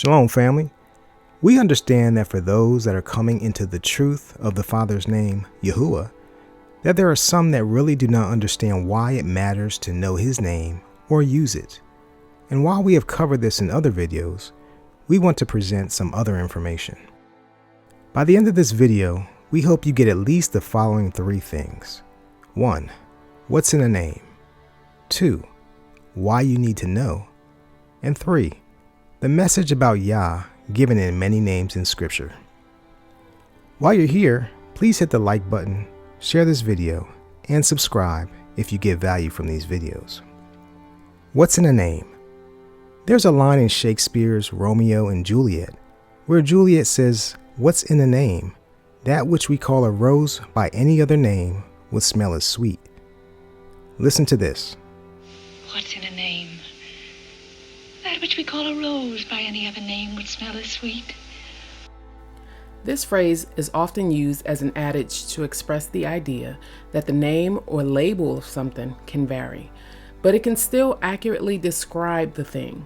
Shalom family. We understand that for those that are coming into the truth of the Father's name, Yahuah, that there are some that really do not understand why it matters to know his name or use it. And while we have covered this in other videos, we want to present some other information. By the end of this video, we hope you get at least the following 3 things. 1. What's in a name? 2. Why you need to know. And 3. The message about Yah given in many names in Scripture. While you're here, please hit the like button, share this video, and subscribe if you get value from these videos. What's in a name? There's a line in Shakespeare's Romeo and Juliet where Juliet says, "What's in a name? That which we call a rose by any other name would smell as sweet." Listen to this. What's in a name? That which we call a rose by any other name would smell as sweet. This phrase is often used as an adage to express the idea that the name or label of something can vary, but it can still accurately describe the thing.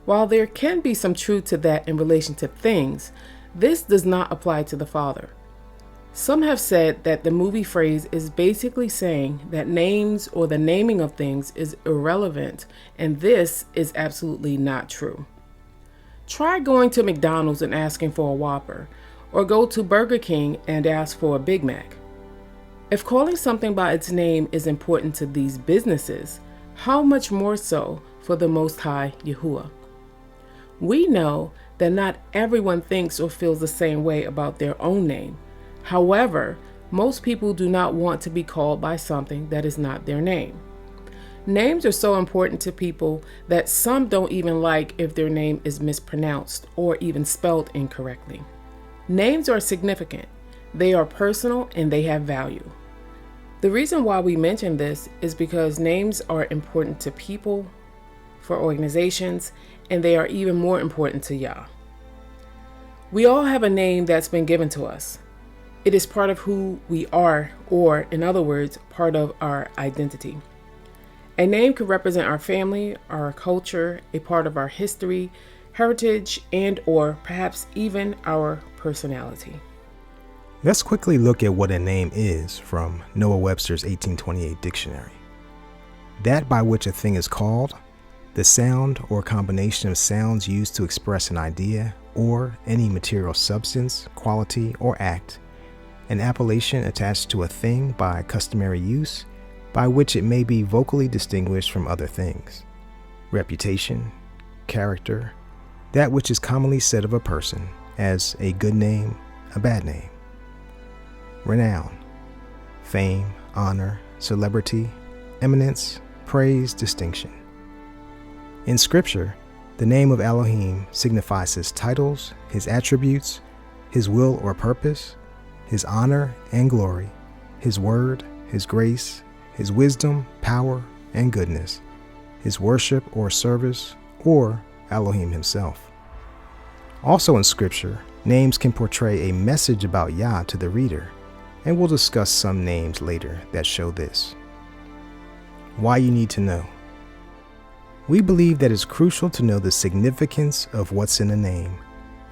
While there can be some truth to that in relation to things, this does not apply to the Father. Some have said that the movie phrase is basically saying that names or the naming of things is irrelevant, and this is absolutely not true. Try going to McDonald's and asking for a Whopper, or go to Burger King and ask for a Big Mac. If calling something by its name is important to these businesses, how much more so for the Most High Yahuah? We know that not everyone thinks or feels the same way about their own name. However, most people do not want to be called by something that is not their name. Names are so important to people that some don't even like if their name is mispronounced or even spelled incorrectly. Names are significant, they are personal, and they have value. The reason why we mention this is because names are important to people, for organizations, and they are even more important to Yah. We all have a name that's been given to us. It is part of who we are, or in other words, part of our identity. A name could represent our family, our culture, a part of our history, heritage, and or perhaps even our personality. Let's quickly look at what a name is from Noah Webster's 1828 dictionary. That by which a thing is called, the sound or combination of sounds used to express an idea or any material substance, quality, or act, an appellation attached to a thing by customary use, by which it may be vocally distinguished from other things. Reputation, character, that which is commonly said of a person as a good name, a bad name. Renown, fame, honor, celebrity, eminence, praise, distinction. In Scripture, the name of Elohim signifies his titles, his attributes, his will or purpose, his honor and glory, his word, his grace, his wisdom, power, and goodness, his worship or service, or Elohim himself. Also in Scripture, names can portray a message about Yah to the reader, and we'll discuss some names later that show this. Why you need to know. We believe that it's crucial to know the significance of what's in a name,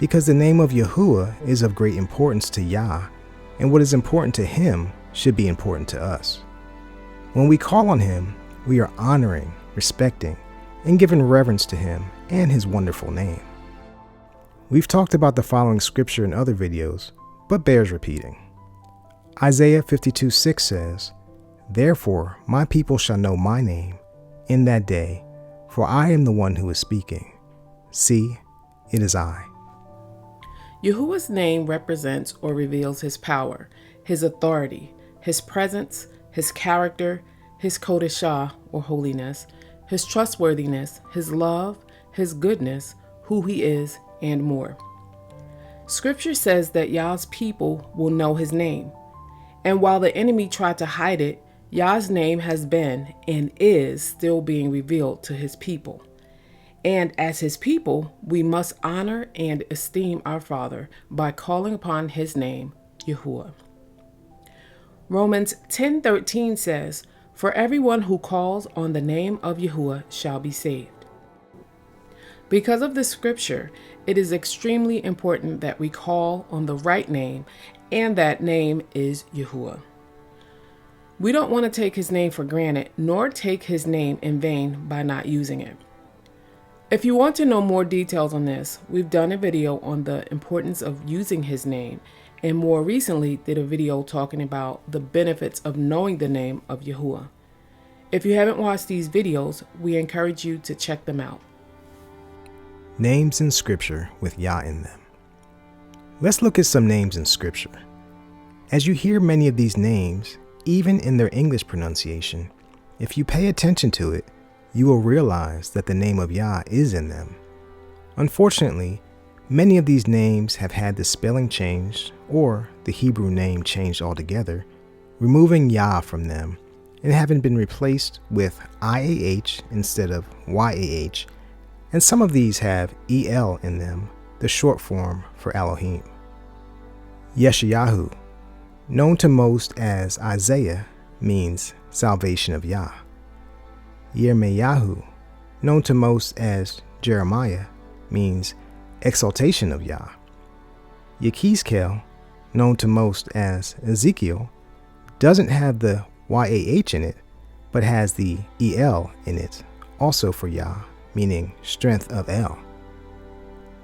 because the name of Yahuah is of great importance to Yah, and what is important to him should be important to us. When we call on him, we are honoring, respecting, and giving reverence to him and his wonderful name. We've talked about the following scripture in other videos, but bears repeating. Isaiah 52:6 says, "Therefore my people shall know my name in that day, for I am the one who is speaking. See, it is I." Yahuah's name represents or reveals his power, his authority, his presence, his character, his Kodeshah or holiness, his trustworthiness, his love, his goodness, who he is, and more. Scripture says that Yah's people will know his name. And while the enemy tried to hide it, Yah's name has been and is still being revealed to his people. And as his people, we must honor and esteem our Father by calling upon his name, Yahuah. Romans 10:13 says, "For everyone who calls on the name of Yahuah shall be saved." Because of this scripture, it is extremely important that we call on the right name, and that name is Yahuah. We don't want to take his name for granted, nor take his name in vain by not using it. If you want to know more details on this, we've done a video on the importance of using his name, and more recently did a video talking about the benefits of knowing the name of Yahuah. If you haven't watched these videos, we encourage you to check them out. Names in Scripture with Yah in them. Let's look at some names in Scripture. As you hear many of these names, even in their English pronunciation, if you pay attention to it, you will realize that the name of Yah is in them. Unfortunately, many of these names have had the spelling changed or the Hebrew name changed altogether, removing Yah from them and having been replaced with IAH instead of YAH, and some of these have EL in them, the short form for Elohim. Yeshayahu, known to most as Isaiah, means salvation of Yah. Yirmeyahu, known to most as Jeremiah, means exaltation of Yah. Yekizkel, known to most as Ezekiel, doesn't have the YAH in it, but has the EL in it, also for Yah, meaning strength of El.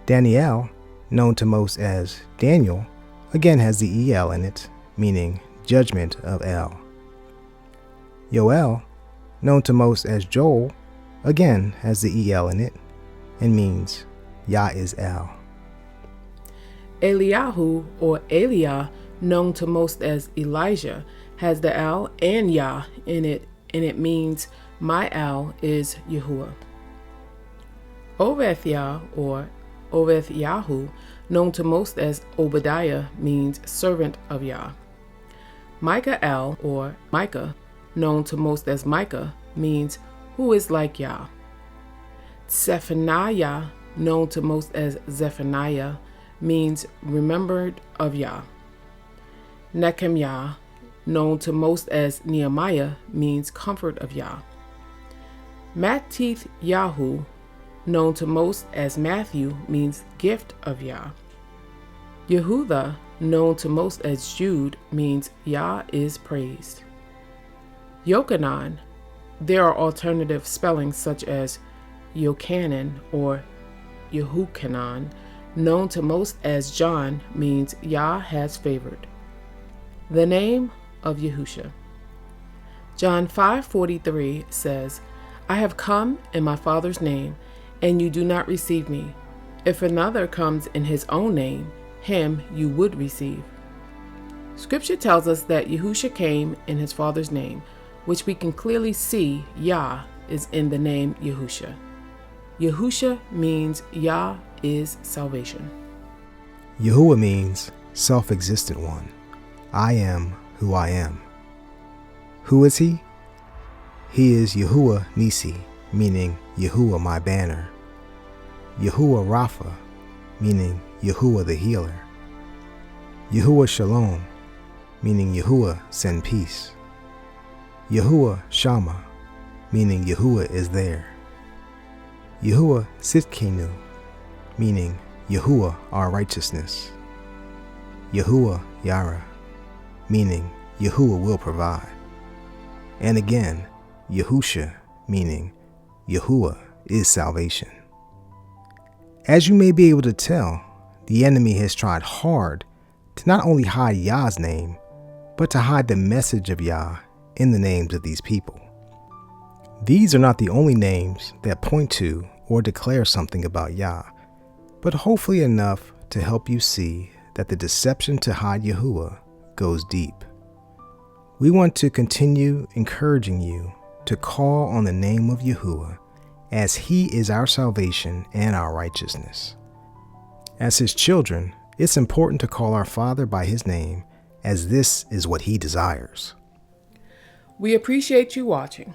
Daniel, known to most as Daniel, again has the EL in it, meaning judgment of El. Yoel, known to most as Joel, again has the EL in it and means Yah is El. Eliyahu or Eliah, known to most as Elijah, has the Al and Yah in it, and it means my Al is Yahuah. Obed-Yah or Obed-Yahu, known to most as Obadiah, means servant of Yah. Micah-El or Micah, known to most as Micah, means who is like Yah. Zephaniah, known to most as Zephaniah, means remembered of Yah. Nehemiah, known to most as Nehemiah, means comfort of Yah. Mattityahu, known to most as Matthew, means gift of Yah. Yehudah, known to most as Jude, means Yah is praised. Yochanan, there are alternative spellings such as Yochanan or Yehuchanan, known to most as John, means Yah has favored. The name of Yahusha. John 5:43 says, I have come in my Father's name, and you do not receive me. If another comes in his own name, him you would receive. Scripture tells us that Yahusha came in his Father's name, which we can clearly see Yah is in the name Yahusha. Yahusha means Yah is salvation. Yahuah means self-existent one. I am who I am. Who is he? He is Yahuah Nisi, meaning Yahuah my banner. Yahuah Rapha, meaning Yahuah the healer. Yahuah Shalom, meaning Yahuah send peace. Yahuah Shammah, meaning Yahuah is there. Yahuah Sitkenu, meaning Yahuah our righteousness. Yahuah Yara, meaning Yahuah will provide. And again, Yahusha, meaning Yahuah is salvation. As you may be able to tell, the enemy has tried hard to not only hide Yah's name, but to hide the message of Yah in the names of these people. These are not the only names that point to or declare something about Yah, but hopefully enough to help you see that the deception to hide Yahuah goes deep. We want to continue encouraging you to call on the name of Yahuah, as he is our salvation and our righteousness. As his children, it's important to call our Father by his name, as this is what he desires. We appreciate you watching.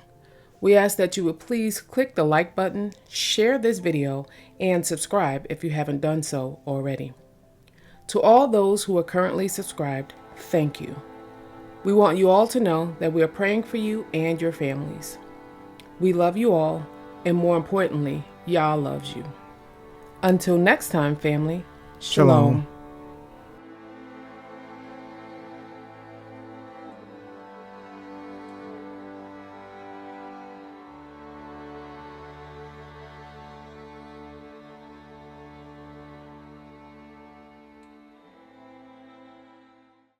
We ask that you would please click the like button, share this video, and subscribe if you haven't done so already. To all those who are currently subscribed, thank you. We want you all to know that we are praying for you and your families. We love you all, and more importantly, Yah loves you. Until next time, family. Shalom.